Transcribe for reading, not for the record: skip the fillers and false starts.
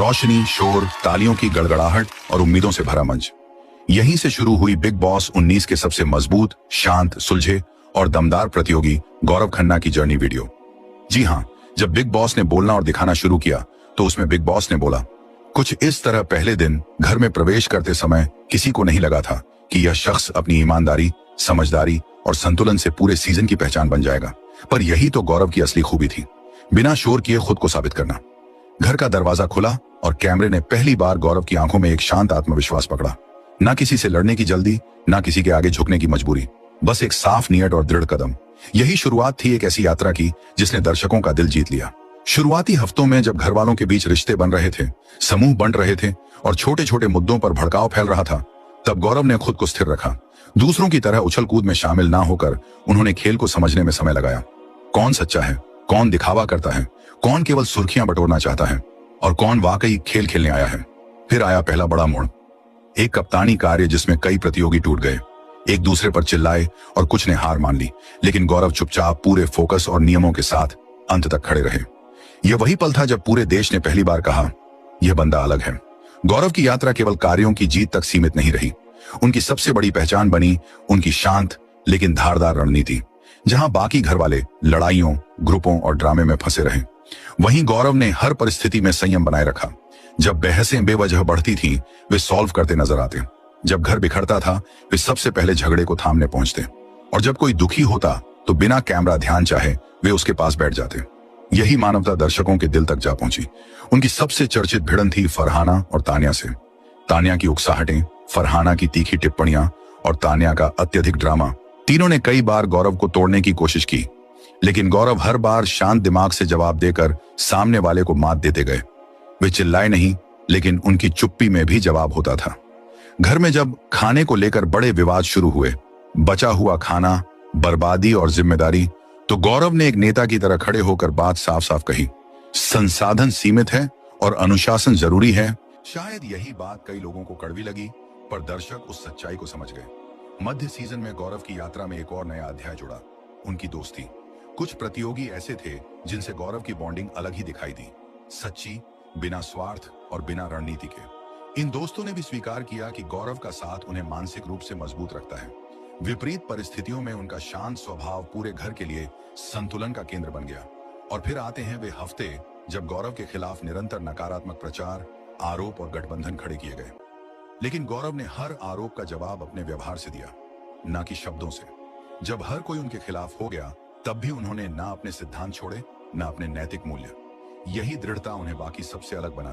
रोशनी, शोर, तालियों की गड़गड़ाहट और उम्मीदों से भरा मंच। यहीं से शुरू हुई बिग बॉस 19 के सबसे मजबूत, शांत, सुलझे और दमदार प्रतियोगी गौरव खन्ना की जर्नी वीडियो। जी हाँ, जब बिग बॉस ने बोलना और दिखाना शुरू किया तो उसमें बिग बॉस ने बोला कुछ इस तरह। पहले दिन घर में प्रवेश करते समय किसी को नहीं लगा था कि यह शख्स अपनी ईमानदारी, समझदारी और संतुलन से पूरे सीजन की पहचान बन जाएगा। पर यही तो गौरव की असली खूबी थी, बिना शोर किए खुद को साबित करना। घर का दरवाजा खुला और कैमरे ने पहली बार गौरव की आंखों में एक शांत आत्मविश्वास पकड़ा। ना किसी से लड़ने की जल्दी, ना किसी के आगे झुकने की मजबूरी, बस एक साफ नियत और दृढ़ कदम। यही शुरुआत थी एक ऐसी यात्रा की जिसने दर्शकों का दिल जीत लिया। शुरुआती हफ्तों में जब घर वालों के बीच रिश्ते बन रहे थे, समूह बंट रहे थे और छोटे छोटे मुद्दों पर भड़काव फैल रहा था, तब गौरव ने खुद को स्थिर रखा। दूसरों की तरह उछल कूद में शामिल ना होकर उन्होंने खेल को समझने में समय लगाया। कौन सच्चा है, कौन दिखावा करता है, कौन केवल सुर्खियां बटोरना चाहता है और कौन वाकई खेल खेलने आया है। फिर आया पहला बड़ा मोड़, एक कप्तानी कार्य जिसमें कई प्रतियोगी टूट गए, एक दूसरे पर चिल्लाए और कुछ ने हार मान ली। लेकिन गौरव चुपचाप, पूरे फोकस और नियमों के साथ अंत तक खड़े रहे। यह वही पल था जब पूरे देश ने पहली बार कहा, यह बंदा अलग है। गौरव की यात्रा केवल कार्यों की जीत तक सीमित नहीं रही। उनकी सबसे बड़ी पहचान बनी उनकी शांत लेकिन धारदार रणनीति। जहां बाकी घर वाले लड़ाइयों, ग्रुपों और ड्रामे में फंसे रहे, वहीं गौरव ने हर परिस्थिति में संयम बनाए रखा। जब बहसें बेवजह बढ़ती थीं, वे सॉल्व करते नजर आते। जब घर बिखरता था, वे सबसे पहले झगड़े को थामने पहुंचते। और जब कोई दुखी होता तो बिना कैमरा ध्यान चाहे वे उसके पास बैठ जाते। यही मानवता दर्शकों के दिल तक जा पहुंची। उनकी सबसे चर्चित भिड़न थी फरहाना और तान्या से। तान्या की उकसाहटें, फरहाना की तीखी टिप्पणियां और तान्या का अत्यधिक ड्रामा, तीनों ने कई बार गौरव को तोड़ने की कोशिश की। लेकिन गौरव हर बार शांत दिमाग से जवाब देकर सामने वाले को मात देते गए। वे चिल्लाए नहीं, लेकिन उनकी चुप्पी में भी जवाब होता था। घर में जब खाने को लेकर बड़े विवाद शुरू हुए, बचा हुआ खाना, बर्बादी और जिम्मेदारी, तो गौरव ने एक नेता की तरह खड़े होकर बात साफ साफ कही, संसाधन सीमित है और अनुशासन जरूरी है। शायद यही बात कई लोगों को कड़वी लगी, पर दर्शक उस सच्चाई को समझ गए। मध्य सीजन में गौरव की यात्रा में एक और नया अध्याय जुड़ा, उनकी दोस्ती। कुछ प्रतियोगी ऐसे थे जिनसे गौरव की बॉन्डिंग अलग ही दिखाई दी, सच्ची, बिना स्वार्थ और बिना रणनीति के। इन दोस्तों ने भी स्वीकार किया कि गौरव का साथ उन्हें मानसिक रूप से मजबूत रखता है। विपरीत परिस्थितियों में उनका शांत स्वभाव पूरे घर के लिए संतुलन का केंद्र बन गया। और फिर आते हैं वे हफ्ते जब गौरव के खिलाफ निरंतर नकारात्मक प्रचार, आरोप और गठबंधन खड़े किए गए। लेकिन गौरव ने हर आरोप का जवाब अपने व्यवहार से दिया, ना कि शब्दों से। जब हर कोई उनके खिलाफ हो गया, तब भी उन्होंने ना अपने सिद्धांत छोड़े, ना अपने नैतिक मूल्य। यही दृढ़ता उन्हें बाकी सबसे अलग बनाती।